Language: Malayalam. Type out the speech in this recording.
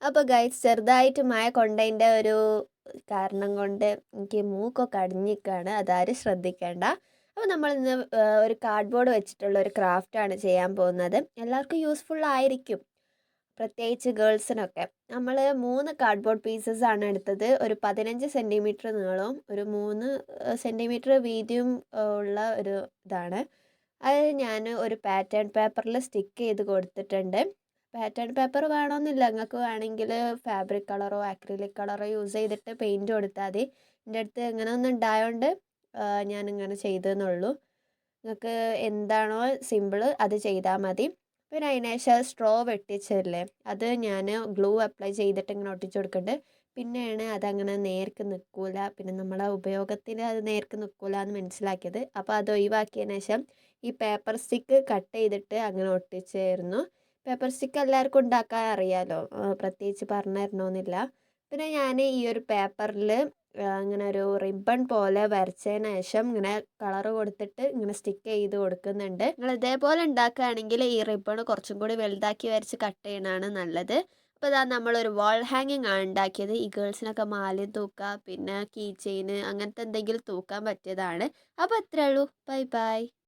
അപ്പോൾ ഗൈസ് ചെറുതായിട്ട് മഴ കൊണ്ടതിൻ്റെ ഒരു കാരണം കൊണ്ട് എനിക്ക് മൂക്കൊക്കെ അടഞ്ഞിക്കാണ്. അതാരും ശ്രദ്ധിക്കേണ്ട. അപ്പോൾ നമ്മൾ ഇന്ന് ഒരു കാർഡ്ബോർഡ് വെച്ചിട്ടുള്ള ഒരു ക്രാഫ്റ്റാണ് ചെയ്യാൻ പോകുന്നത്. എല്ലാവർക്കും യൂസ്ഫുൾ ആയിരിക്കും, പ്രത്യേകിച്ച് ഗേൾസിനൊക്കെ. നമ്മൾ 3 കാർഡ്ബോർഡ് പീസസ് ആണ് എടുത്തത്. ഒരു 15 സെൻറ്റിമീറ്റർ നീളവും ഒരു 3 സെൻറ്റിമീറ്റർ വീതിയും ഉള്ള ഒരു ഇതാണ്. അത് ഞാൻ ഒരു പാറ്റേൺ പേപ്പറിൽ സ്റ്റിക്ക് ചെയ്ത് കൊടുത്തിട്ടുണ്ട്. പാറ്റേൺ പേപ്പർ വേണമെന്നില്ല, നിങ്ങൾക്ക് വേണമെങ്കിൽ ഫാബ്രിക് കളറോ അക്രിലിക് കളറോ യൂസ് ചെയ്തിട്ട് പെയിൻറ്റ് കൊടുത്താൽ മതി. എൻ്റെ അടുത്ത് ഇങ്ങനെ ഒന്നും ഉണ്ടായതുകൊണ്ട് ഞാനിങ്ങനെ ചെയ്തെന്നുള്ളൂ. നിങ്ങൾക്ക് എന്താണോ സിമ്പിൾ അത് ചെയ്താൽ മതി. പിന്നെ അതിന് ശേഷം സ്ട്രോ വെട്ടിച്ചല്ലേ, അത് ഞാൻ ഗ്ലൂ അപ്ലൈ ചെയ്തിട്ട് ഇങ്ങനെ ഒട്ടിച്ചു കൊടുക്കുന്നുണ്ട്. പിന്നെയാണ് അതങ്ങനെ നേർക്ക് നിൽക്കില്ല, പിന്നെ നമ്മളെ ഉപയോഗത്തിന് അത് നേർക്ക് നിൽക്കില്ല എന്ന് മനസ്സിലാക്കിയത്. അപ്പോൾ അത് ഒഴിവാക്കിയതിന് ശേഷം ഈ പേപ്പർ സ്റ്റിക്ക് കട്ട് ചെയ്തിട്ട് അങ്ങനെ ഒട്ടിച്ചായിരുന്നു. പേപ്പർ സ്റ്റിക്ക് എല്ലാവർക്കും ഉണ്ടാക്കാൻ അറിയാലോ, പ്രത്യേകിച്ച് പറഞ്ഞു തരണമെന്നില്ല. പിന്നെ ഞാൻ ഈ ഒരു പേപ്പറിൽ ഇങ്ങനെ ഒരു റിബൺ പോലെ വരച്ചതിന് ശേഷം ഇങ്ങനെ കളർ കൊടുത്തിട്ട് ഇങ്ങനെ സ്റ്റിക്ക് ചെയ്ത് കൊടുക്കുന്നുണ്ട്. നിങ്ങൾ ഇതേപോലെ ഉണ്ടാക്കുകയാണെങ്കിൽ ഈ റിബൺ കുറച്ചും കൂടി വലുതാക്കി വരച്ച് കട്ട് ചെയ്യണതാണ് നല്ലത്. അപ്പോൾ ഇതാ നമ്മളൊരു വാൾ ഹാങ്ങിങ് ആണ് ഉണ്ടാക്കിയത്. ഈ ഗേൾസിനൊക്കെ മാലയും തൂക്കാം, പിന്നെ കീ ചെയിൻ അങ്ങനത്തെ എന്തെങ്കിലും തൂക്കാൻ പറ്റിയതാണ്. അപ്പോൾ അത്രേ ഉള്ളൂ. Bye bye.